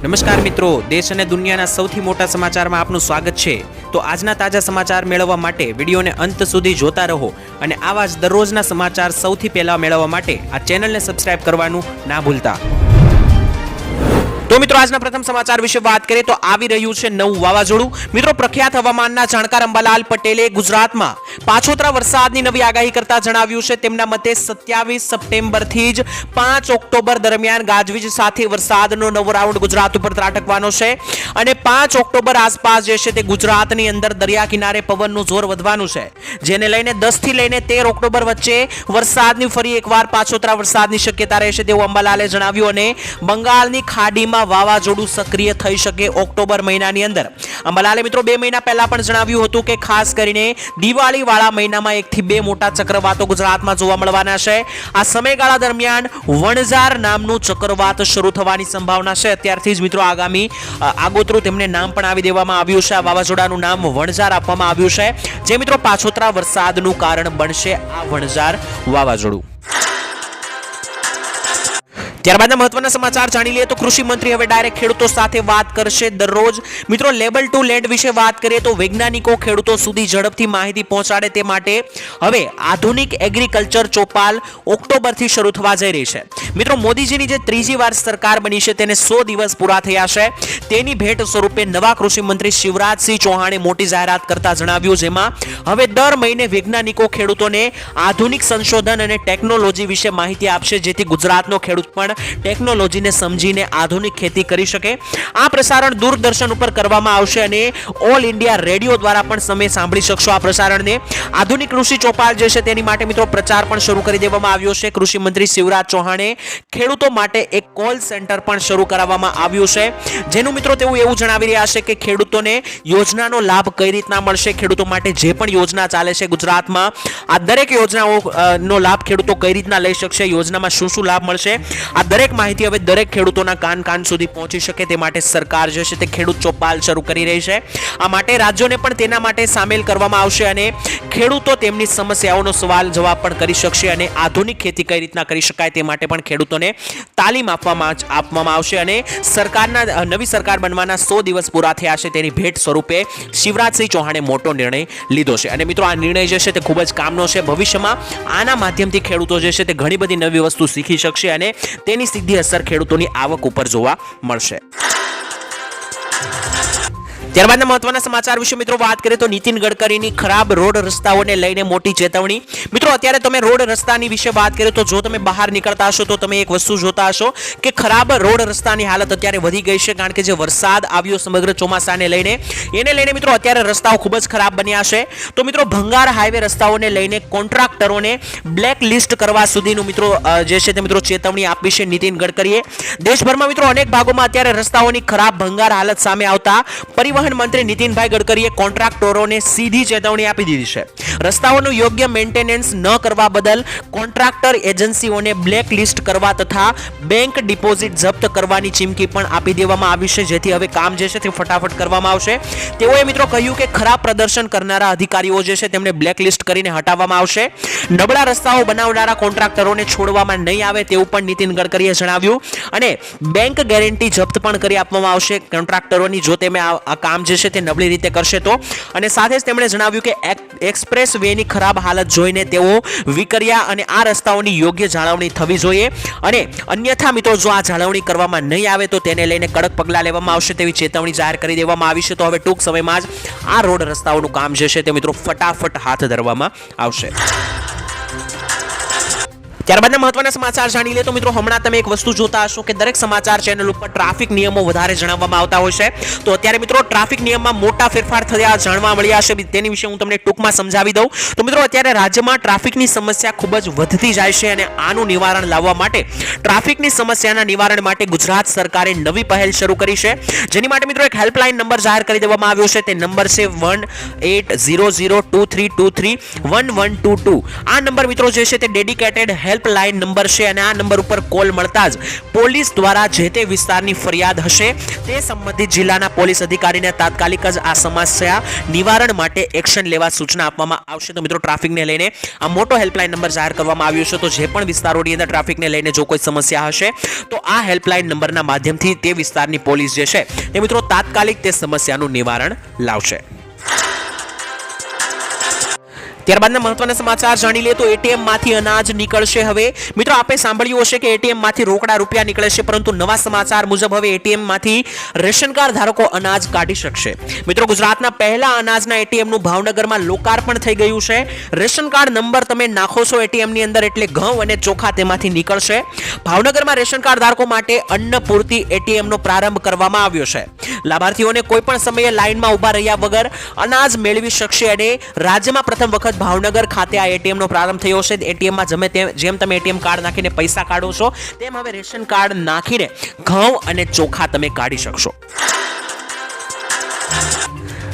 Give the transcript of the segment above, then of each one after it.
નમસ્કાર મિત્રો, દેશ અને દુનિયાના સૌથી મોટા સમાચારમાં આપનું સ્વાગત છે। તો આજના તાજા સમાચાર મેળવવા માટે વિડીયોને અંત સુધી જોતા રહો અને આવા જ દરરોજના સમાચાર સૌથી પહેલા મેળવવા માટે આ ચેનલને સબસ્ક્રાઇબ કરવાનું ના ભૂલતા। તો મિત્રો આજના પ્રથમ સમાચાર વિશે વાત કરીએ તો આવી રહ્યું છે નવું વાવાઝોડું। મિત્રો પ્રખ્યાત હવામાનના જાણકાર અંબાલાલ પટેલે ગુજરાતમાં પાછોતરા વરસાદની નવી આગાહી કરતા જણાવ્યું છે તેમના મતે 27 સપ્ટેમ્બરથી જ 5 ઓક્ટોબર દરમિયાન ગાજવીજ સાથે વરસાદનો નવો રાઉન્ડ ગુજરાત ઉપર ત્રાટકવાનો છે અને 5 ઓક્ટોબર આસપાસ જે છે તે ગુજરાતની અંદર દરિયા કિનારે પવનનું જોર વધવાનું છે, જેને લઈને 10 થી લઈને 13 ઓક્ટોબર વચ્ચે વરસાદની ફરી એકવાર પાછોતરા વરસાદની શક્યતા રહેશે તેવું અંબાલાલે જણાવ્યું અને બંગાળની ખાડીમાં વાવાઝોડું સક્રિય થઈ શકે ઓક્ટોબર મહિનાની અંદર। અંબાલાલે મિત્રો 2 મહિના પહેલા પણ જણાવ્યું હતું કે ખાસ કરીને દિવાળી વાળા મહિનામાં 1 થી 2 મોટા ચક્રવાતો ગુજરાતમાં જોવા મળવાના છે। આ સમયગાળા દરમિયાન વણઝાર નામનું ચક્રવાત શરૂ થવાની સંભાવના છે। અત્યારથી જ મિત્રો આગામી આગોતરું તેમને નામ પણ આવી દેવામાં આવ્યું છે। આ વાવાઝોડાનું નામ વણઝાર આપવામાં આવ્યું છે, જે મિત્રો પાછોતરા વરસાદનું કારણ બનશે આ વણઝાર વાવાઝોડું। ત્યારબાદના મહત્વના સમાચાર જાણી લઈએ તો કૃષિ મંત્રી હવે ડાયરેક્ટ ખેડૂતો સાથે વાત કરશે દરરોજ। મિત્રો લેબલ ટુ લેન્ડ વિશે વાત કરીએ તો વૈજ્ઞાનિકો ખેડૂતો સુધી ઝડપથી માહિતી પહોંચાડે તે માટે હવે આધુનિક એગ્રીકલ્ચર ચોપાલ ઓક્ટોબરથી શરૂ થવા જઈ રહી છે। મિત્રો મોદીજીની જે ત્રીજી વાર સરકાર બની છે તેને 100 દિવસ પૂરા થયા છે, તેની ભેટ સ્વરૂપે નવા કૃષિ મંત્રી શિવરાજસિંહ ચૌહાણે મોટી જાહેરાત કરતા જણાવ્યું, જેમાં હવે દર મહિને વૈજ્ઞાનિકો ખેડૂતોને આધુનિક સંશોધન અને ટેકનોલોજી વિશે માહિતી આપશે, જેથી ગુજરાતનો ખેડૂત પણ ટેકનોલોજીને સમજીને આધુનિક ખેતી કરી શકે। આ પ્રસારણ દૂરદર્શન ઉપર કરવામાં આવશે અને ઓલ ઇન્ડિયા રેડિયો દ્વારા પણ તમે સાંભળી શકશો આ પ્રસારણને। આધુનિક કૃષિ ચોપાલ જે છે તેની માટે મિત્રો પ્રચાર પણ શરૂ કરી દેવામાં આવ્યો છે। કૃષિ મંત્રી શિવરાજ ચૌહાણે ખેડૂતો માટે એક કોલ સેન્ટર પણ શરૂ કરવામાં આવ્યું છે, જેનું મિત્રો તેઓ એવું જણાવી રહ્યા છે કે ખેડૂતોને યોજનાનો લાભ કઈ રીતના મળશે, ખેડૂતો માટે જે પણ યોજના ચાલે છે ગુજરાતમાં, આ દરેક યોજનાઓનો લાભ ખેડૂતો કઈ રીતના લઈ શકશે, યોજનામાં શું શું લાભ મળશે, આ દરેક માહિતી હવે દરેક ખેડૂતોના કાન સુધી પહોંચી શકે તે માટે સરકાર જે છે તે ખેડૂત ચોપાલ શરૂ કરી રહી છે। આ માટે રાજ્યોને પણ તેના માટે સામેલ કરવામાં આવશે અને ખેડૂતો તેમની સમસ્યાઓનો સવાલ જવાબ પણ કરી શકશે અને આધુનિક ખેતી કઈ રીતના કરી શકાય તે માટે પણ ખેડૂતોને તાલીમ આપવામાં આવશે અને નવી સરકાર બનવાના 100 દિવસ પૂરા થયા છે તેની ભેટ સ્વરૂપે શિવરાજસિંહ ચૌહાણે મોટો નિર્ણય લીધો છે અને મિત્રો આ નિર્ણય જે છે તે ખૂબ જ કામનો છે। ભવિષ્યમાં આના માધ્યમથી ખેડૂતો જે છે તે ઘણી બધી નવી વસ્તુ શીખી શકશે અને તેની સીધી અસર ખેડૂતોની આવક ઉપર જોવા મળશે। ત્યારબાદના મહત્વના સમાચાર વિશે મિત્રો વાત કરીએ તો નીતિન ગડકરીની ખરાબ રોડ રસ્તાઓને લઈને મોટી ચેતવણી। મિત્રો અત્યારે તમે રોડ રસ્તાની વિશે વાત કરીએ તો જો તમે બહાર નીકળતા હશો તો તમે એક વસ્તુ જોતા હશો કે ખરાબ રોડ રસ્તાની હાલત અત્યારે વધી ગઈ છે, કારણ કે જે વરસાદ આવ્યો સમગ્ર ચોમાસાને લઈને મિત્રો અત્યારે રસ્તાઓ ખૂબ જ ખરાબ બન્યા છે। તો મિત્રો ભંગાર હાઈવે રસ્તાઓને લઈને કોન્ટ્રાક્ટરોને બ્લેક લિસ્ટ કરવા સુધીનું મિત્રો જે છે તે મિત્રો ચેતવણી આપી છે નીતિન ગડકરીએ। દેશભરમાં મિત્રો અનેક ભાગોમાં અત્યારે રસ્તાઓની ખરાબ ભંગાર હાલત સામે આવતા પરિવહન મંત્રી નીતિનભાઈ ગડકરીએ કોન્ટ્રાક્ટરોને સીધી ચેતવણી આપી દીધી છે। રસ્તાઓનું યોગ્ય મેન્ટેનન્સ ન કરવા બદલ કોન્ટ્રાક્ટર એજન્સીઓને બ્લેક લિસ્ટ કરવા તથા બેંક ડિપોઝિટ જપ્ત કરવાની ચીમકી પણ આપી દેવામાં આવી છે, જેથી હવે કામ જે છે તે ફટાફટ કરવામાં આવશે। તેઓએ મિત્રો કહ્યું કે ખરાબ પ્રદર્શન કરનારા અધિકારીઓ જે છે તેમને બ્લેક લિસ્ટ કરીને હટાવવામાં આવશે। નબળા રસ્તાઓ બનાવનારા કોન્ટ્રાક્ટરોને છોડવામાં નહીં આવે તેવું પણ નીતિન ગડકરીએ જણાવ્યું અને બેંક ગેરંટી જપ્ત પણ કરી આપવામાં આવશે કોન્ટ્રાક્ટરોની જો તેમે આ કામ જે છે તે નબળી રીતે કરશે તો। અને સાથે જ તેમણે જણાવ્યું કે એક્સપ્રેસ વેની ખરાબ હાલત જોઈને તેઓ વિકર્યા અને આ રસ્તાઓની યોગ્ય જાળવણી થવી જોઈએ અને અન્યથા મિત્રો જો આ જાળવણી કરવામાં નહીં આવે તો તેને લઈને કડક પગલાં લેવામાં આવશે તેવી ચેતવણી જાહેર કરી દેવામાં આવી છે। તો હવે ટૂંક સમયમાં જ આ રોડ રસ્તાઓનું કામ જે છે તે મિત્રો ફટાફટ હાથ ધરવામાં આવશે। ત્યારબાદના મહત્વના સમાચાર જાણી લે તો મિત્રો હમણાં તમે એક વસ્તુ જોતા હશો કે દરેક સમાચાર ચેનલ ઉપર ટ્રાફિક નિયમો વધારે જણાવવામાં આવતા હોય છે। તો અત્યારે મિત્રો ટ્રાફિક નિયમમાં મોટા ફેરફાર થયા જાણવા મળ્યા છે, તેની વિશે હું તમને ટૂંકમાં સમજાવી દઉં તો મિત્રો અત્યારે રાજ્યમાં ટ્રાફિકની સમસ્યા ખૂબ જ વધતી જાય છે અને આનું નિવારણ લાવવા માટે ટ્રાફિકની સમસ્યાના નિવારણ માટે ગુજરાત સરકારે નવી પહેલ શરૂ કરી છે, જેની માટે મિત્રો એક હેલ્પલાઇન નંબર જાહેર કરી દેવામાં આવ્યો છે। તે નંબર છે 180023231122। આ નંબર મિત્રો જે છે તે ડેડિકેટેડ હેલ્પ હેલ્પલાઇન નંબર છે અને આ નંબર ઉપર કોલ મળતા જ પોલીસ દ્વારા જે તે વિસ્તારની ફરિયાદ હશે તે સંબંધિત જિલ્લાના પોલીસ અધિકારીને તાત્કાલિક જ આ સમસ્યા નિવારણ માટે એક્શન લેવા સૂચના આપવામાં આવશે. તો મિત્રો ટ્રાફિકને લઈને આ મોટો હેલ્પલાઇન નંબર જાહેર કરવામાં આવ્યો છે. તો જે પણ વિસ્તારોની અંદર ટ્રાફિકને લઈને જો કોઈ સમસ્યા હશે તો આ હેલ્પલાઇન નંબરના માધ્યમથી તે વિસ્તારની પોલીસ જે છે તે મિત્રો તાત્કાલિક તે સમસ્યાનું નિવારણ લાવશે. ત્યારબાદના મહત્વના સમાચાર જાણી લઈએ તો એટીએમ માંથી અનાજ નીકળશે. હવે મિત્રો આપણે સાંભળ્યું હશે કે એટીએમ માંથી રોકડા રૂપિયા નીકળે છે, પરંતુ નવા સમાચાર મુજબ હવે એટીએમ માંથી રેશન કાર્ડ ધારકો અનાજ કાઢી શકશે. મિત્રો ગુજરાતના પહેલા અનાજના એટીએમ નું ભાવનગરમાં લોકાર્પણ થઈ ગયું છે. રેશન કાર્ડ નંબર તમે નાખો છો એટીએમ ની અંદર એટલે ઘઉં અને ચોખા તેમાંથી નીકળશે. ભાવનગરમાં રેશન કાર્ડ ધારકો માટે અન્ન પૂર્તિ એટીએમ નો પ્રારંભ કરવામાં આવ્યો છે. લાભાર્થીઓને કોઈ પણ સમયે લાઇનમાં ઉભા રહ્યા વગર અનાજ મેળવી શકશે અને રાજ્યમાં પ્રથમ વખત ભાવનગર ખાતે આ એટીએમ નો પ્રારંભ થયો છે. એટીએમ માં જેમ તમે એટીએમ કાર્ડ નાખીને પૈસા કાઢો છો તેમ હવે રેશન કાર્ડ નાખીને ઘઉં અને ચોખા તમે કાઢી શકશો.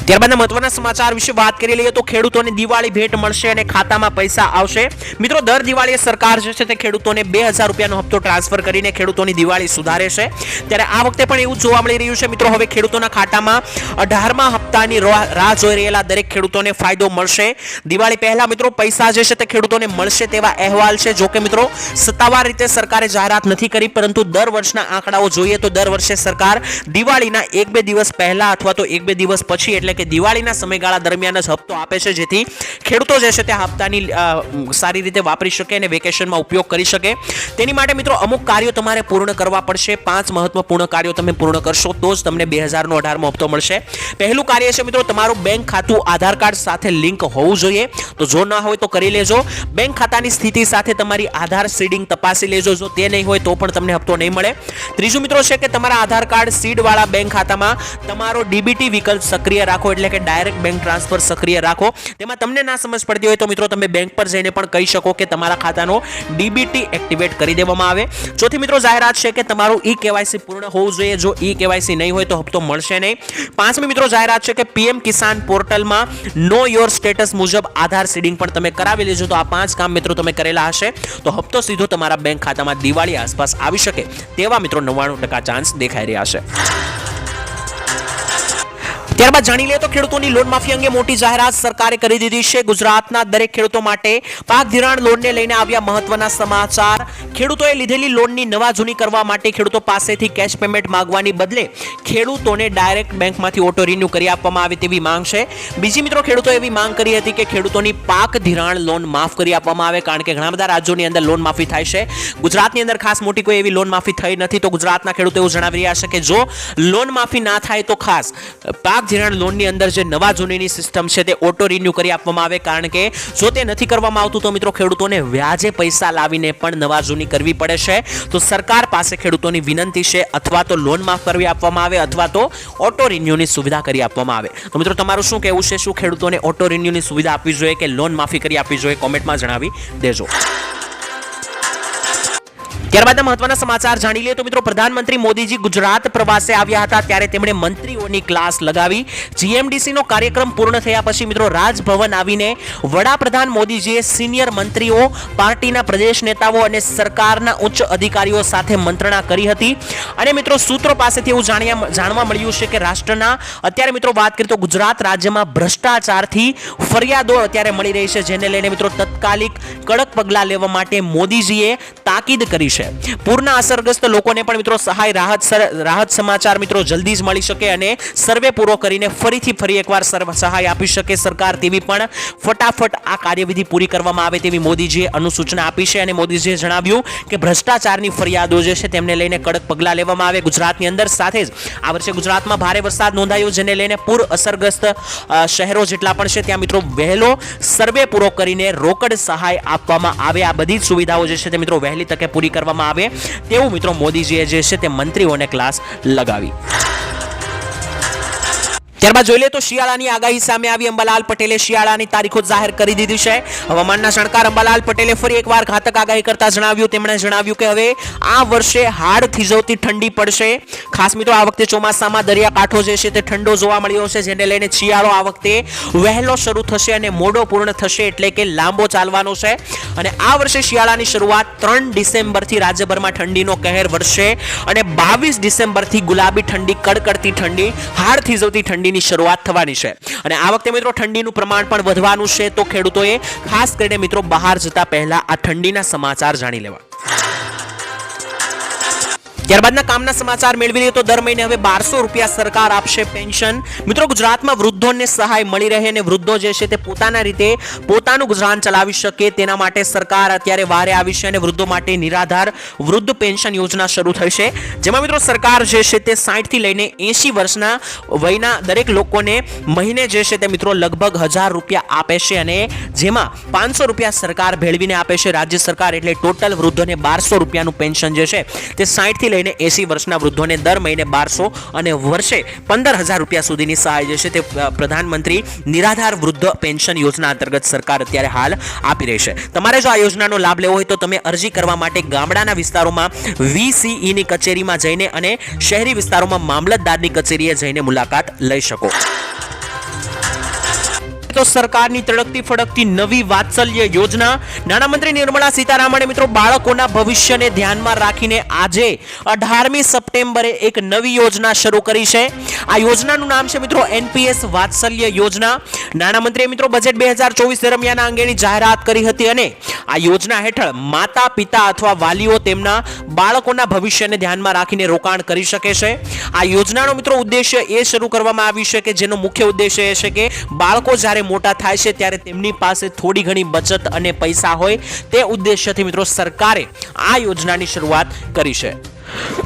ત્યારબાદના મહત્વના સમાચાર વિશે વાત કરી લઈએ તો ખેડૂતોને દિવાળી ભેટ મળશે અને ખાતામાં પૈસા આવશે. મિત્રો દર દિવાળીએ સરકાર જે છે તે ખેડૂતોને 2000 રૂપિયાનો હપ્તો ટ્રાન્સફર કરીને ખેડૂતોની દિવાળી સુધારે છે. ત્યારે આ વખતે પણ એવું જોવા મળી રહ્યું છે. મિત્રો હવે ખેડૂતોના ખાતામાં 18મા હપ્તાની રાહ જોઈ રહેલા દરેક ખેડૂતોને ફાયદો મળશે. દિવાળી પહેલા મિત્રો પૈસા જે છે તે ખેડૂતોને મળશે તેવા અહેવાલ છે. જો કે મિત્રો સત્તાવાર રીતે સરકારે જાહેરાત નથી કરી, પરંતુ દર વર્ષના આંકડાઓ જોઈએ તો દર વર્ષે સરકાર દિવાળીના 1-2 દિવસ પહેલા અથવા તો 1-2 દિવસ પછી એટલે કે દિવાળીના સમયગાળા દરમિયાન જ હપ્તો આપે છે, જેથી ખેડૂતો જે છે તે હપ્તાની સારી રીતે વાપરી શકે અને વેકેશનમાં ઉપયોગ કરી શકે. તેની માટે મિત્રો અમુક કાર્યો તમારે પૂર્ણ કરવા પડશે. 5 મહત્વપૂર્ણ કાર્યો તમે પૂર્ણ કરશો તો જ તમને 2000 નો 18મો હપ્તો મળશે. પહેલું કાર્ય છે મિત્રો તમારું બેંક ખાતું આધાર કાર્ડ સાથે લિંક હોવું જોઈએ. તો જો ના હોય તો કરી લેજો. બેંક ખાતાની સ્થિતિ સાથે તમારી આધાર સીડિંગ તપાસી લેજો. જો તે નહીં હોય તો પણ તમને હપ્તો નહીં મળે. ત્રીજું મિત્રો છે કે તમારા આધાર કાર્ડ સીડ વાળા બેંક ખાતામાં તમારો ડીબીટી વિકલ્પ સક્રિય રાખો, એટલે કે ડાયરેક્ટ બેંક ટ્રાન્સફર સક્રિય રાખો. તેમાં તમને ના સમજ પડતી હોય તો મિત્રો તમે બેંક પર જઈને પણ કહી શકો કે તમારા ખાતાનો ડીબીટી એક્ટિવેટ કરી દેવામાં આવે. ચોથી મિત્રો જાહેરાત છે કે તમારું ઈ કેવાયસી પૂર્ણ હોવું જોઈએ. જો ઈ કેવાયસી નહીં હોય તો હપ્તો મળશે નહીં. પાંચમી મિત્રો જાહેરાત છે કે પીએમ કિસાન પોર્ટલમાં નો યોર સ્ટેટસ મુજબ આધાર સીડિંગ પણ તમે કરાવી લેજો. તો આ 5 કામ મિત્રો તમે કરેલા હશે તો હપ્તો સીધો તમારા બેંક ખાતામાં દિવાળી આસપાસ આવી શકે તેવા મિત્રો 99% ચાન્સ દેખાઈ રહ્યા છે. ત્યારબાદ જાણી લે તો ખેડૂતોની લોન માફી અંગે મોટી જાહેરાત સરકારે કરી દીધી છે. ગુજરાતના દરેક ખેડૂતો માટે પાક ધિરાણ લોનને લઈને આવ્યા મહત્વના સમાચાર. ખેડૂતોએ લીધેલી લોનની નવા જૂની કરવા માટે ખેડૂતો પાસેથી કેશ પેમેન્ટ માંગવાની બદલે ખેડૂતોને ડાયરેક્ટ બેંકમાંથી ઓટો રિન્યુ કરી આપવામાં આવે તેવી માંગ છે. બીજી મિત્રો ખેડૂતોએ એવી માંગ કરી હતી કે ખેડૂતોની પાક ધિરાણ લોન માફ કરી આપવામાં આવે, કારણ કે ઘણા બધા રાજ્યોની અંદર લોન માફી થાય છે. ગુજરાતની અંદર ખાસ મોટી કોઈ એવી લોન માફી થઈ નથી. તો ગુજરાતના ખેડૂતો એવું જણાવી રહ્યા છે કે જો લોન માફી ના થાય તો ખાસ પાક ધિરાણ લોનની અંદર જે નવા જૂનીની સિસ્ટમ છે તે ઓટો રિન્યુ કરી આપવામાં આવે, કારણ કે જો તે નથી કરવામાં આવતું તો મિત્રો ખેડૂતોને વ્યાજે પૈસા લાવીને પણ નવા જૂની કરવી પડે છે. તો સરકાર પાસે ખેડૂતોની વિનંતી છે અથવા તો લોન માફ કરવી આપવામાં આવે અથવા તો ઓટો રિન્યુની સુવિધા કરી આપવામાં આવે. તો મિત્રો તમારું શું કહેવું છે? શું ખેડૂતોને ઓટો રિન્યુની સુવિધા આપવી જોઈએ કે લોન માફી કરી આપવી જોઈએ? કોમેન્ટમાં જણાવી દેજો. ત્યારબાદ મહત્વના સમાચાર જાણી લઈએ તો મિત્રો પ્રધાનમંત્રી મોદીજી ગુજરાત પ્રવાસે આવ્યા હતા ત્યારે તેમણે મંત્રીઓની ક્લાસ લગાવી. જીએમડીસી નો કાર્યક્રમ પૂર્ણ થયા પછી મિત્રો રાજભવન આવીને વડાપ્રધાન મોદીજીએ સિનિયર મંત્રીઓ, પાર્ટીના પ્રદેશ નેતાઓ અને સરકારના ઉચ્ચ અધિકારીઓ સાથે મંત્રણા કરી હતી. અને મિત્રો સૂત્રો પાસેથી એવું જાણવા મળ્યું છે કે રાષ્ટ્રના અત્યારે મિત્રો વાત કરીએ તો ગુજરાત રાજ્યમાં ભ્રષ્ટાચારથી ફરિયાદો અત્યારે મળી રહી છે, જેને લઈને મિત્રો તત્કાલિક કડક પગલાં લેવા માટે મોદીજીએ તાકીદ કરી છે. પૂરના અસરગ્રસ્ત લોકોને પણ મિત્રો સહાય રાહત સમાચાર મિત્રો જલ્દી જ મળી શકે અને સર્વે પૂરો કરીને ફરી એકવાર સહાય આપી શકે સરકાર, તેવી પણ ફટાફટ આ કાર્યવિધિ પૂરી કરવામાં આવે તેવી મોદીજીએ અનુસૂચના આપી છે. અને મોદીજીએ જણાવ્યું કે ભ્રષ્ટાચારની ફરિયાદો જે છે તેમને લઈને કડક પગલાં લેવામાં આવે ગુજરાતની અંદર. સાથે જ આ વર્ષે ગુજરાતમાં ભારે વરસાદ નોંધાયો, જેને લઈને પૂર અસરગ્રસ્ત શહેરો જેટલા પણ છે ત્યાં મિત્રો વહેલો સર્વે પૂરો કરીને રોકડ સહાય આપવામાં આવે. આ બધી જ સુવિધાઓ જે છે તે મિત્રો વહેલી તકે પૂરી કરવામાં આવે તેવું મિત્રો મોદીજીએ જે છે તે મંત્રીઓને ક્લાસ લગાવી. ત્યારબાદ જોઈ લે તો શિયાળાની આગાહી સામે આવી. અંબાલાલ પટેલે શિયાળાની તારીખો જાહેર કરી દીધી છે. હવામાનના જાણકાર અંબાલાલ પટેલે ફરી એકવાર ઘાતક આગાહી કરતા જણાવ્યું, તેમણે જણાવ્યું કે હવે આ વર્ષે હાડ થીજવતી ઠંડી પડશે. ખાસ મિત્રો, આ વખતે ચોમાસામાં દરિયાકાંઠો જે છે તે ઠંડો જોવા મળ્યો છે, જેને લઈને શિયાળો આ વખતે વહેલો શરૂ થશે અને મોડો પૂર્ણ થશે, એટલે કે લાંબો ચાલવાનો છે. અને આ વર્ષે શિયાળાની શરૂઆત 3 ડિસેમ્બરથી રાજ્યભરમાં ઠંડીનો કહેર વરસશે અને 22 ડિસેમ્બરથી ગુલાબી ઠંડી, કડકડતી ઠંડી, હાડ થીજવતી ઠંડીની શરૂઆત થવાની છે. અને આ વખતે મિત્રો ઠંડીનું પ્રમાણ પણ વધવાનું છે, તો ખેડૂતોએ ખાસ કરીને મિત્રો બહાર જતા પહેલા આ ઠંડીના સમાચાર જાણી લેવા. ત્યારબાદના કામના સમાચાર મેળવી લઈએ તો દર મહિને હવે 1200 રૂપિયા સરકાર આપશે પેન્શન. મિત્રો, ગુજરાતમાં વૃદ્ધોને સહાય મળી રહે અને વૃદ્ધો જે છે તે પોતાના રીતે પોતાનું ગુજરાન ચલાવી શકે તેના માટે સરકાર અત્યારે વારે આવી છે અને વૃદ્ધો માટે નિરાધાર વૃદ્ધ પેન્શન યોજના શરૂ થઈ છે, જેમાં મિત્રો સરકાર જે છે તે 60 થી લઈને 80 વર્ષના વયના દરેક લોકોને મહિને જે છે તે મિત્રો લગભગ 1000 રૂપિયા આપે છે અને જેમાં 500 રૂપિયા સરકાર ભેળવીને આપે છે રાજ્ય સરકાર. એટલે ટોટલ વૃદ્ધોને 1200 રૂપિયાનું પેન્શન જે છે તે 60 થી લઈને 80 વર્ષના વૃદ્ધોને દર મહિને 1200 અને વર્ષે 15000 રૂપિયા સુધીની સહાય જે છે તે પ્રધાનમંત્રી નિરાધાર વૃદ્ધ પેન્શન યોજના અંતર્ગત સરકાર અત્યારે હાલ આપી રહી છે. તમારે જો આ યોજનાનો લાભ લેવો હોય તો તમે અરજી કરવા માટે ગામડાના વિસ્તારોમાં VCE ની કચેરીમાં જઈને અને શહેરી વિસ્તારોમાં મામલતદારની કચેરીએ જઈને મુલાકાત લઈ શકો. તો સરકારની તડકતી ફડકતી નવી વાત્સલ્ય યોજના. નાણામંત્રી નિર્મલા સીતારામણે મિત્રો બાળકોના ભવિષ્યને ધ્યાનમાં રાખીને આજે 18મી સપ્ટેમ્બરે એક નવી યોજના શરૂ કરી છે. આ યોજનાનું નામ છે મિત્રો NPS વાત્સલ્ય યોજના. નાણામંત્રીએ મિત્રો બજેટ 2024 દરમિયાન આ અંગેની જાહેરાત કરી હતી અને આ યોજના હેઠળ માતા પિતા અથવા વાલીઓ તેમના બાળકોના ભવિષ્યને ધ્યાનમાં રાખીને રોકાણ કરી શકે છે. આ યોજનાનો મિત્રો ઉદ્દેશ્ય એ શરૂ કરવામાં આવ્યું છે કે જેનો મુખ્ય ઉદ્દેશ્ય એ છે કે બાળકો જ્યારે મોટા થાય છે ત્યારે તેમની પાસે થોડી ઘણી બચત અને પૈસા હોય, તે ઉદ્દેશ્યથી મિત્રો સરકારે આ યોજનાની શરૂઆત કરી છે.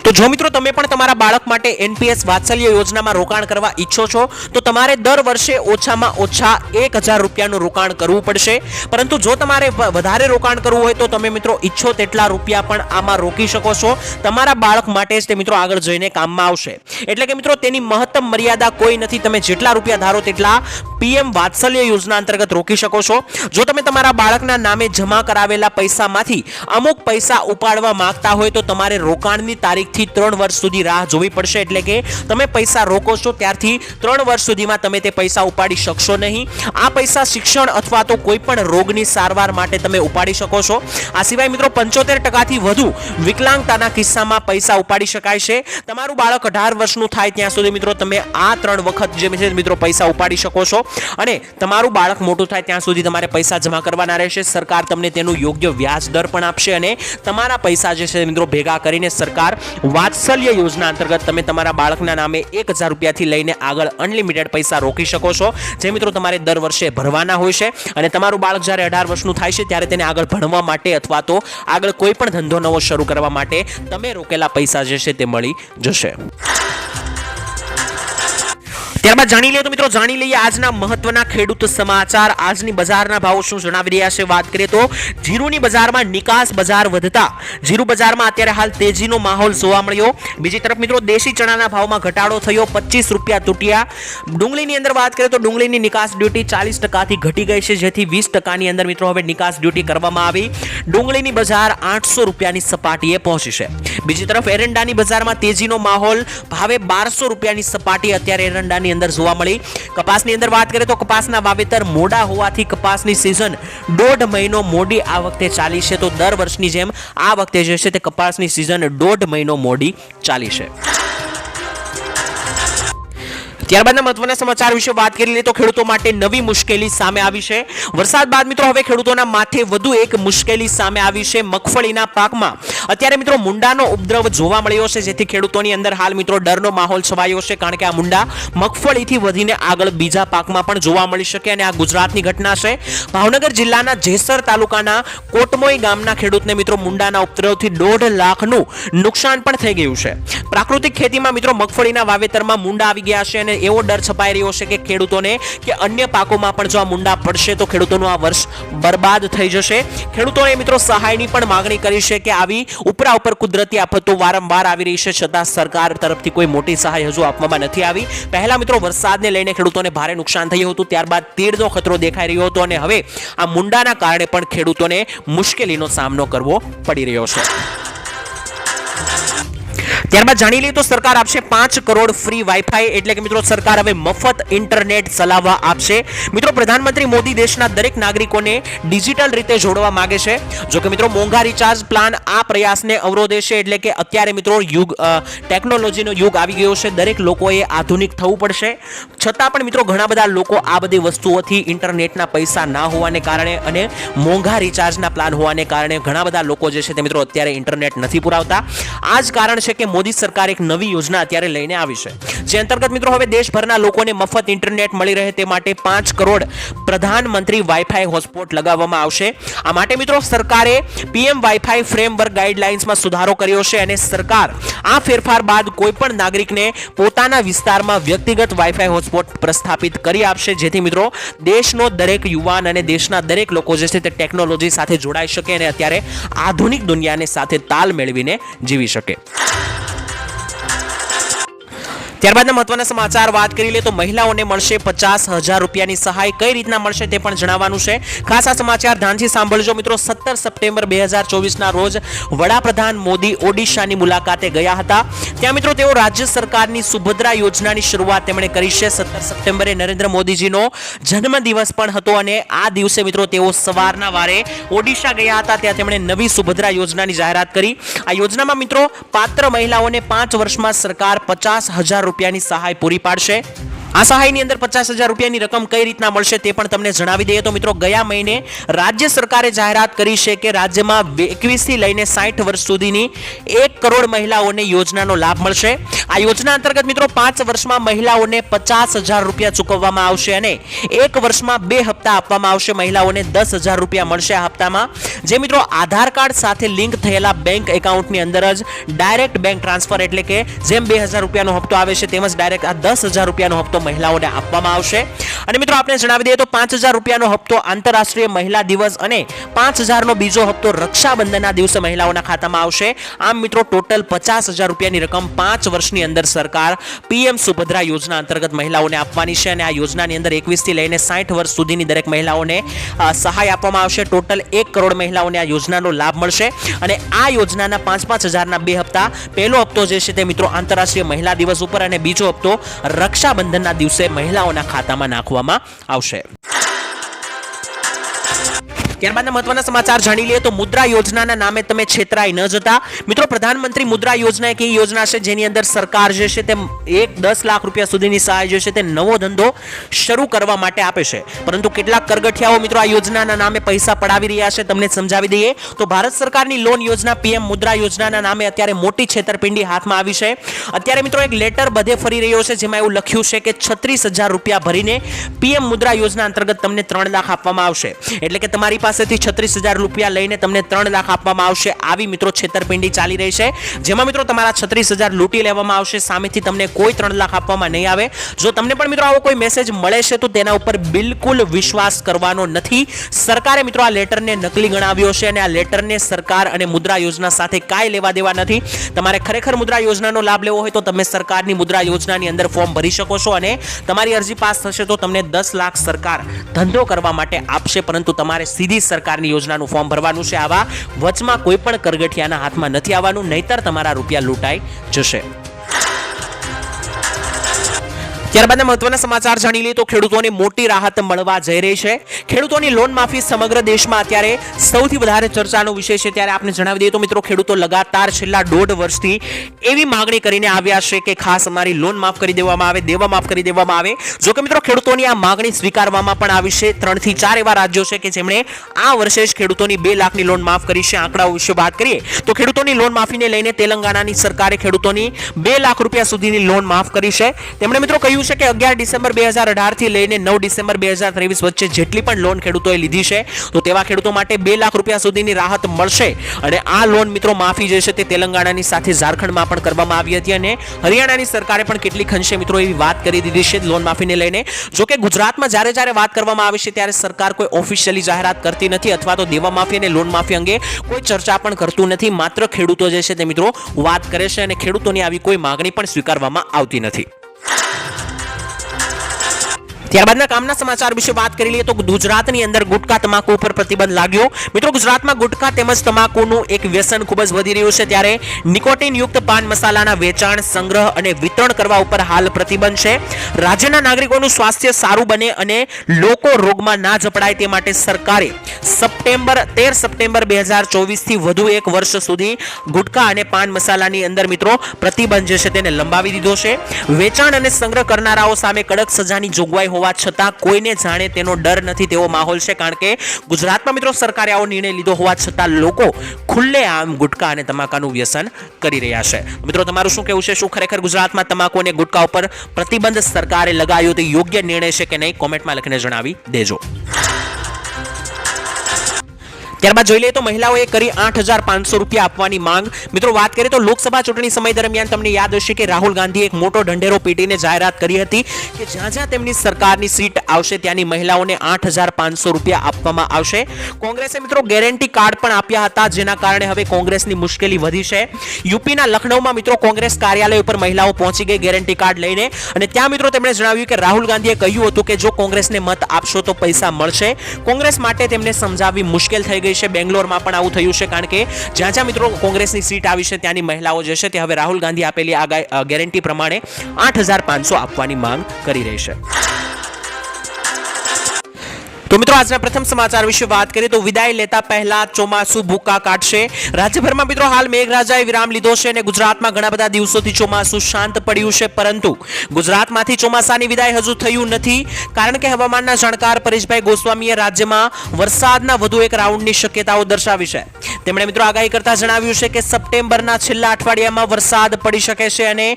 તો જો મિત્રો તમે પણ તમારા બાળક માટે NPS વાત્સલ્ય યોજનામાં રોકાણ કરવા ઈચ્છો છો તો તમારે દર વર્ષે ઓછામાં ઓછા 1000 રૂપિયાનું રોકાણ કરવું પડશે. પરંતુ જો તમારે વધારે રોકાણ કરવું હોય તો તમે મિત્રો ઈચ્છો તેટલા રૂપિયા પણ આમાં રોકી શકો છો. તમારા બાળક માટે જ તે મિત્રો આગળ જઈને કામમાં આવશે. એટલે કે મિત્રો તેની મહત્તમ મર્યાદા કોઈ નથી. તમે જેટલા રૂપિયા ધારો તેટલા PM વાત્સલ્ય યોજના અંતર્ગત રોકી શકો છો. જો તમે તમારા બાળકના નામે જમા કરાવેલા પૈસામાંથી અમુક પૈસા ઉપાડવા માંગતા હોય તો તમારે રોકાણની તારીખથી 3 વર્ષ સુધી રાહ જોવી પડશે. એટલે કે તમે પૈસા રોકો છો ત્યારથી 3 વર્ષ સુધીમાં તમે તે પૈસા ઉપાડી શકશો નહીં. આ પૈસા શિક્ષણ અથવા તો કોઈ પણ રોગની સારવાર માટે તમે ઉપાડી શકો છો. આ સિવાય મિત્રો 75% થી વધુ વિકલાંગતાના કિસ્સામાં પૈસા ઉપાડી શકાય છે. તમારું બાળક 18 વર્ષનું થાય ત્યાં સુધી મિત્રો તમે આ 3 વખત જે છે મિત્રો પૈસા ઉપાડી શકો છો અને તમારું બાળક મોટું થાય ત્યાં સુધી તમારે પૈસા જમા કરવાના રહેશે. સરકાર તમને તેનું યોગ્ય વ્યાજ દર પણ આપશે અને તમારા પૈસા જે છે મિત્રો ભેગા કરીને સરકાર વાત્સલ્ય યોજના અંતર્ગત તમે તમારા બાળકના નામે 1000 રૂપિયાથી લઈને આગળ અનલિમિટેડ પૈસા રોકી શકો છો, જે મિત્રો તમારે દર વર્ષે ભરવાના હોય છે. અને તમારું બાળક જ્યારે 18 વર્ષનું થાય છે ત્યારે તેને આગળ ભણવા માટે અથવા તો આગળ કોઈ પણ ધંધો નવો શરૂ કરવા માટે તમે રોકેલા પૈસા જે છે તે મળી જશે. ત્યારબાદ જાણી લઈએ તો મિત્રો જાણી લઈએ આજના મહત્વના ખેડૂત સમાચાર. આજની બજારના ભાવો શું જણાવી રહ્યા છે. વાત કરીએ તો જીરુની બજારમાં નિકાસ બજાર વધતા જીરુ બજારમાં અત્યારે હાલ તેજીનો માહોલ જોવા મળ્યો. બીજી તરફ મિત્રો દેશી ચણાના ભાવમાં ઘટાડો થયો, 25 રૂપિયા તૂટ્યા. ડુંગળીની અંદર વાત કરીએ તો ડુંગળીની નિકાસ ડ્યુટી 40% થી ઘટી ગઈ છે, જેથી 20% અંદર મિત્રો હવે નિકાસ ડ્યુટી કરવામાં આવી. ડુંગળીની બજાર 800 રૂપિયાની સપાટીએ પહોંચી છે. બીજી તરફ એરંડાની બજારમાં તેજીનો માહોલ, ભાવે 1200 રૂપિયાની સપાટી અત્યારે એરંડાની અંદર જોવા મળી. કપાસની અંદર વાત કરીએ તો કપાસના વાવેતર મોડા હોવાથી કપાસની સીઝન 1.5 મહિનો મોડી આ વખતે ચાલી છે. તો દર વર્ષની જેમ આ વખતે જે છે તે કપાસની સીઝન 1.5 મહિનો મોડી ચાલી છે. ત્યારબાદના મહત્વના સમાચાર વિશે વાત કરી લઈએ તો ખેડૂતો માટે નવી મુશ્કેલી સામે આવી છે. વરસાદ બાદ મિત્રો હવે ખેડૂતોના માથે વધુ એક મુશ્કેલી સામે આવી છે. મગફળીના પાકમાં અત્યારે મિત્રો મુંડાનો ઉપદ્રવ જોવા મળ્યો છે, જેથી ખેડૂતોની અંદર હાલ મિત્રો ડરનો માહોલ છવાયો છે, કારણ કે આ મુંડા મગફળીથી વધીને આગળ બીજા પાકમાં પણ જોવા મળી શકે અને આ ગુજરાતની ઘટના છે. ભાવનગર જિલ્લાના જેસર તાલુકાના કોટમોઈ ગામના ખેડૂતને મિત્રો મુંડાના ઉપદ્રવથી 1.5 લાખનું નુકસાન પણ થઈ ગયું છે. પ્રાકૃતિક ખેતીમાં મિત્રો મગફળીના વાવેતરમાં મુંડા આવી ગયા છે અને એવો ડર છપાઈ રહ્યો છે કે ખેડૂતોને કે અન્ય પાકોમાં પણ જો આ મુંડા પડશે તો ખેડૂતોનું આ વર્ષ બરબાદ થઈ જશે. ખેડૂતોએ મિત્રો સહાયની પણ માંગણી કરી છે કે આવી ઉપરા ઉપર કુદરતી આફતો વારંવાર આવી રહી છે, છતાં સરકાર તરફથી કોઈ મોટી સહાય હજુ આપવામાં નથી આવી. પહેલા મિત્રો વરસાદને લઈને ખેડૂતોને ભારે નુકસાન થયું હતું, ત્યારબાદ તીડનો ખતરો દેખાઈ રહ્યો હતો અને હવે આ મુંડાના કારણે પણ ખેડૂતોને મુશ્કેલીનો સામનો કરવો પડી રહ્યો છે. ત્યારબાદ જાણી લઈએ તો સરકાર આપશે 5 કરોડ ફ્રી વાઈફાઈ, એટલે કે મિત્રો સરકાર હવે મફત ઇન્ટરનેટ ચલાવવા આપશે. મિત્રો પ્રધાનમંત્રી મોદી દેશના દરેક નાગરિકોને ડિજિટલ રીતે જોડવા માંગે છે. જો કે મિત્રો મોંઘા રિચાર્જ પ્લાન આ પ્રયાસને અવરોધે છે, એટલે કે અત્યારે મિત્રો ટેકનોલોજીનો યુગ આવી ગયો છે, દરેક લોકોએ આધુનિક થવું પડશે. છતાં પણ મિત્રો ઘણા બધા લોકો આ બધી વસ્તુઓથી ઇન્ટરનેટના પૈસા ના હોવાને કારણે અને મોંઘા રિચાર્જના પ્લાન હોવાને કારણે ઘણા બધા લોકો જે છે તે મિત્રો અત્યારે ઇન્ટરનેટ નથી પુરાવતા. આ જ કારણ છે કે મોદી સરકાર એક નવી યોજના અત્યારે લઈને આવી છે, જે અંતર્ગત મિત્રો હવે દેશભરના લોકોને મફત ઇન્ટરનેટ મળી રહે તે માટે 5 કરોડ પ્રધાનમંત્રી વાઈફાઈ હોટસ્પોટ લગાવવામાં આવશે. આ માટે મિત્રો સરકારે પીએમ વાઈફાઈ ફ્રેમવર્ક ગાઈડલાઇન્સમાં સુધારો કર્યો છે અને સરકાર આ ફેરફાર બાદ કોઈ પણ નાગરિકને પોતાના વિસ્તારમાં વ્યક્તિગત વાઈફાઈ હોટસ્પોટ પ્રસ્થાપિત કરી આપશે, જેથી મિત્રો દેશનો દરેક યુવાન અને દેશના દરેક લોકો જે છે તે ટેકનોલોજી સાથે જોડાઈ શકે અને અત્યારે આધુનિક દુનિયાને સાથે તાલ મેળવીને જીવી શકે. ત્યારબાદના મહત્વના સમાચાર વાત કરી લે તો મહિલાઓને મળશે 50,000 રૂપિયાની સહાય. કઈ રીતના મળશે તે પણ જણાવવાનું છે. ખાસ આ સમાચાર ધ્યાનથી સાંભળજો મિત્રો. 17 સપ્ટેમ્બર 2024ના રોજ વડાપ્રધાન મોદી ઓડિશાની મુલાકાતે ગયા હતા. ત્યાં મિત્રો તેઓ રાજ્ય સરકારની સુભદ્રા યોજનાની શરૂઆત તેમણે કરી છે. 17 સપ્ટેમ્બરે નરેન્દ્ર મોદીજીનો જન્મદિવસ પણ હતો અને આ દિવસે મિત્રો તેઓ સવારના વારે ઓડિશા ગયા હતા. ત્યાં તેમણે નવી સુભદ્રા યોજનાની જાહેરાત કરી. આ યોજનામાં મિત્રો પાત્ર મહિલાઓને 5 વર્ષમાં સરકાર 50,000 રૂપિયાની સહાય પૂરી પાડશે. આ સહાયની અંદર 50,000 રૂપિયાની રકમ કઈ રીતના મળશે તે પણ તમને જણાવી દઈએ તો મિત્રો ગયા મહિને રાજ્ય સરકારે જાહેરાત કરી છે કે રાજ્યમાં 21 થી લઈને 60 વર્ષ સુધીની 1 કરોડ મહિલાઓને યોજનાનો લાભ મળશે. આ યોજના અંતર્ગત મિત્રો 5 વર્ષમાં મહિલાઓને 50,000 રૂપિયા ચૂકવવામાં આવશે અને 1 વર્ષમાં 2 હપ્તા આપવામાં આવશે. મહિલાઓને 10,000 રૂપિયા મળશે આ હપ્તામાં, જે મિત્રો આધાર કાર્ડ સાથે લિંક થયેલા બેંક એકાઉન્ટની અંદર જ ડાયરેક્ટ બેંક ટ્રાન્સફર, એટલે કે જેમ 2,000 રૂપિયાનો હપ્તો આવે છે તેમજ ડાયરેક્ટ આ 10,000 રૂપિયાનો હપ્તો મહિલાઓને આપવામાં આવશે. અને મિત્રો આપણે જણાવી દઈએ તો 5,000 રૂપિયાનો હપ્તો આંતરરાષ્ટ્રીય મહિલા દિવસ અને 5,000 નો બીજો હપ્તો રક્ષાબંધનના દિવસે મહિલાઓના ખાતામાં આવશે. આમ મિત્રો ટોટલ 50,000 રૂપિયાની રકમ 5 વર્ષની અંદર સરકાર પીએમ સુભદ્રા યોજના અંતર્ગત મહિલાઓને આપવાની છે અને આ યોજનાની અંદર 21 થી લઈને 60 વર્ષ સુધીની દરેક મહિલાઓને સહાય આપવામાં આવશે. ટોટલ 1 કરોડ મહિલાઓને આ યોજનાનો લાભ મળશે અને આ યોજનાના 5,000ના 2 હપ્તા, પહેલો હપ્તો જે છે તે મિત્રો આંતરરાષ્ટ્રીય મહિલા દિવસ ઉપર અને બીજો હપ્તો રક્ષાબંધનના દિવસે મહિલાઓના ખાતામાં નાખવામાં આવશે. ત્યારબાદના મહત્વના સમાચાર જાણી લઈએ તો મુદ્રા યોજનાના નામે તમે છેતરાઈ ન જતા. મિત્રો પ્રધાનમંત્રી મુદ્રા યોજના એક યોજના છે જેની અંદર સરકાર જે છે તે 10 લાખ રૂપિયા સુધીની સહાય જે છે તે નવો ધંધો શરૂ કરવા માટે આપે છે, પરંતુ કેટલાક કરગઠિયાઓ મિત્રો આ યોજનાના નામે પૈસા પડાવી રહ્યા છે. તમને સમજાવી દઈએ તો ભારત સરકારની લોન યોજના પીએમ મુદ્રા યોજનાના નામે અત્યારે મોટી છેતરપિંડી હાથમાં આવી છે. અત્યારે મિત્રો એક લેટર બધે ફરી રહ્યો છે જેમાં એવું લખ્યું છે કે 36,000 રૂપિયા ભરીને પીએમ મુદ્રા યોજના અંતર્ગત તમને 3 લાખ આપવામાં આવશે, એટલે કે તમારી પાસેથી 36,000 રૂપિયા લઈને તમને 3 લાખ આપવામાં આવશે. આવી મિત્રો છેતરપિંડી ચાલી રહી છે, જેમાં મિત્રો તમારા 36,000 લૂંટી લેવામાં આવશે. સામેથી તમને કોઈ 3 લાખ આપવામાં નહીં આવે. જો તમને પણ મિત્રો આવો કોઈ મેસેજ મળે છે તો તેના ઉપર બિલકુલ વિશ્વાસ કરવાનો નથી. સરકારે મિત્રો આ લેટરને નકલી ગણાવ્યો છે અને આ લેટરને સરકાર અને મુદ્રા યોજના સાથે કાંઈ લેવા દેવા નથી. તમારે ખરેખર મુદ્રા યોજનાનો લાભ લેવો હોય તો તમે સરકારની મુદ્રા યોજનાની અંદર ફોર્મ ભરી શકો છો અને તમારી અરજી પાસ થશે તો તમને 10 લાખ સરકાર ધંધો કરવા માટે આપશે, પરંતુ તમારે સીધી સરકારની યોજનાનું ફોર્મ ભરવાનું છે. આવા વચમાં કોઈ પણ કરગઠિયાના હાથમાં નથી આવવાનું, નહીતર તમારા રૂપિયા લૂંટાઈ જશે. ત્યારબાદ મહત્વના સમાચાર જાણી લઈએ તો ખેડૂતોને મોટી રાહત મળવા જઈ રહી છે. ખેડૂતોની લોન માફી સમગ્ર દેશમાં અત્યારે સૌથી વધારે ચર્ચાનો વિષય છે. ત્યારે આપણે જણાવી દઈએ તો મિત્રો ખેડૂતો લગાતાર છેલ્લા 1.5 વર્ષથી એવી માંગણી કરીને આવ્યા છે કે ખાસ અમારી લોન માફ કરી દેવામાં આવે, દેવા માફ કરી દેવામાં આવે. જો કે મિત્રો ખેડૂતોની આ માંગણી સ્વીકારવામાં પણ આવી છે. 3 થી 4 એવા રાજ્યો છે કે જેમણે આ વર્ષે જ ખેડૂતોની 2 લાખની લોન માફ કરી છે. આંકડાઓ વિશે વાત કરીએ તો ખેડૂતોની લોન માફીને લઈને તેલંગાણાની સરકારે ખેડૂતોની 2 લાખ રૂપિયા સુધીની લોન માફ કરી છે. તેમણે મિત્રો કહ્યું છે કે 11 ડિસેમ્બર 2018 થી લઈને 9 ડિસેમ્બર 2023 વચ્ચે જેટલી પણ લોન ખેડૂતોએ લીધી છે તો તેવા ખેડૂતો માટે 2 લાખ રૂપિયા સુધીની રાહત મળશે અને આ લોન મિત્રો માફી જે છે તે તેલંગાણાની સાથે ઝારખંડમાં પણ કરવામાં આવી હતી અને હરિયાણાની સરકારે પણ કેટલીક અંશે મિત્રો એવી વાત કરી દીધી છે લોન માફીને લઈને. જો કે ગુજરાતમાં જ્યારે વાત કરવામાં આવે છે ત્યારે સરકાર કોઈ ઓફિશિયલી જાહેરાત કરતી નથી અથવા તો દેવા માફી અને લોન માફી અંગે કોઈ ચર્ચા પણ કરતું નથી. માત્ર ખેડૂતો જે છે તે મિત્રો વાત કરે છે અને ખેડૂતોની આવી કોઈ માંગણી પણ સ્વીકારવામાં આવતી નથી. ત્યારબાદના કામના સમાચાર વિશે વાત કરી લઈએ તો ગુજરાતની અંદર ગુટકા તમાકુ ઉપર પ્રતિબંધ લાગ્યો. મિત્રો ગુજરાતમાં ગુટકા તેમજ તમાકુનું એક વ્યસન ખૂબ જ વધી રહ્યું છે ત્યારે નિકોટિન યુક્ત પાન મસાલાના વેચાણ, સંગ્રહ અને વિતરણ કરવા ઉપર હાલ પ્રતિબંધ છે. રાજ્યના નાગરિકોનું સ્વાસ્થ્ય સારું બને અને લોકો રોગમાં ના જપડાય તે માટે સરકારે 13 સપ્ટેમ્બર 2024 થી વધુ એક વર્ષ સુધી ગુટકા અને પાન મસાલાની અંદર મિત્રો પ્રતિબંધ જે છે તેને લંબાવી દીધો છે. વેચાણ અને સંગ્રહ કરનારાઓ સામે કડક સજાની જોગવાઈ હોવા છતાં કોઈને જાણે તેનો ડર નથી તેવો માહોલ છે. કારણ કે ગુજરાતમાં મિત્રો સરકારે આવો નિર્ણય લીધો હોવા છતાં લોકો ખુલ્લેઆમ ગુટકા અને તમાકાનું વ્યસન કરી રહ્યા છે. મિત્રો તમારું શું કહેવું છે? શું ખરેખર ગુજરાતમાં તમાકુ અને ગુટકા ઉપર પ્રતિબંધ સરકારે લગાવ્યો તે યોગ્ય નિર્ણય છે કે નહીં? કોમેન્ટમાં લખીને જણાવી દેજો. ત્યારબાદ જોઈ લઈએ તો મહિલાઓએ કરી 8,500 રૂપિયા આપવાની માંગ. મિત્રો વાત કરીએ તો લોકસભા ચૂંટણી સમય દરમિયાન તમને યાદ હશે કે રાહુલ ગાંધીએ એક મોટો ઢંઢેરો પીટીને જાહેરાત કરી હતી કે જ્યાં તેમની સરકારની સીટ આવશે ત્યાંની મહિલાઓને 8,500 રૂપિયા આપવામાં આવશે. કોંગ્રેસે મિત્રો ગેરંટી કાર્ડ પણ આપ્યા હતા જેના કારણે હવે કોંગ્રેસની મુશ્કેલી વધી છે. યુપીના લખનૌમાં મિત્રો કોંગ્રેસ કાર્યાલય ઉપર મહિલાઓ પહોંચી ગઈ ગેરંટી કાર્ડ લઈને અને ત્યાં મિત્રો તેમણે જણાવ્યું કે રાહુલ ગાંધીએ કહ્યું હતું કે જો કોંગ્રેસને મત આપશો તો પૈસા મળશે. કોંગ્રેસ માટે તેમને સમજાવવી મુશ્કેલ થઈ ગઈ છે. બેંગ્લોરમાં પણ આવું થયું છે કારણ કે જ્યાં મિત્રો કોંગ્રેસની સીટ આવી છે ત્યાંની મહિલાઓ જે છે તે હવે રાહુલ ગાંધી આપેલી આ ગેરંટી પ્રમાણે 8,500 આપવાની માંગ કરી રહી છે. તો મિત્રો આજના પ્રથમ સમાચાર વિશે વાત કરીએ તો વિદાય લેતા પહેલા ચોમાસું ભૂકા કાઢશે. રાજ્યભરમાં મિત્રો હાલ મેઘરાજાએ વિરામ લીધો છે અને ગુજરાતમાં ઘણા બધા દિવસોથી ચોમાસું શાંત પડ્યું છે પરંતુ ગુજરાતમાંથી ચોમાસાની વિદાય હજુ થયું નથી કારણ કે હવામાનના જાણકાર પરેશભાઈ ગોસ્વામીએ રાજ્યમાં વરસાદના વધુ એક રાઉન્ડની શક્યતાઓ દર્શાવી છે. તેમણે મિત્રો આગાહી કરતા જણાવ્યું છે કે સપ્ટેમ્બરના છેલ્લા અઠવાડિયામાં વરસાદ પડી શકે છે અને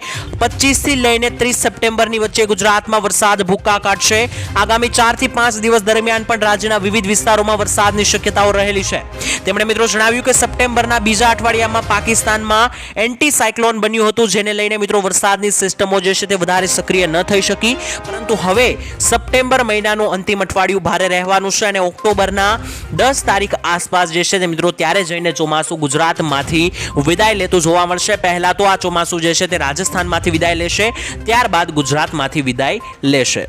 25 થી લઈને 30 સપ્ટેમ્બરની વચ્ચે ગુજરાતમાં વરસાદ ભૂકા કાઢશે. આગામી 4 થી 5 દિવસ દરમિયાન પણ રાજ્યના વિવિધ વિસ્તારોમાં વરસાદની શક્યતાઓ રહેલી છે. તેમણે મિત્રો જણાવ્યું કે સપ્ટેમ્બરના બીજા અઠવાડિયામાં પાકિસ્તાનમાં એન્ટી સાયક્લોન બન્યું હતું જેને લઈને મિત્રો વરસાદની સિસ્ટમો જે છે તે વધારે સક્રિય ન થઈ શકી પરંતુ હવે સપ્ટેમ્બર મહિનાનું અંતિમ અઠવાડિયું ભારે રહેવાનું છે અને ઓક્ટોબરના 10 તારીખ આસપાસ જે છે તે મિત્રો ત્યારે જઈને ચોમાસું ગુજરાતમાંથી વિદાય લેતું જોવા મળશે. પહેલા તો આ ચોમાસું જે છે તે રાજસ્થાનમાંથી વિદાય લેશે ત્યારબાદ ગુજરાતમાંથી વિદાય લેશે.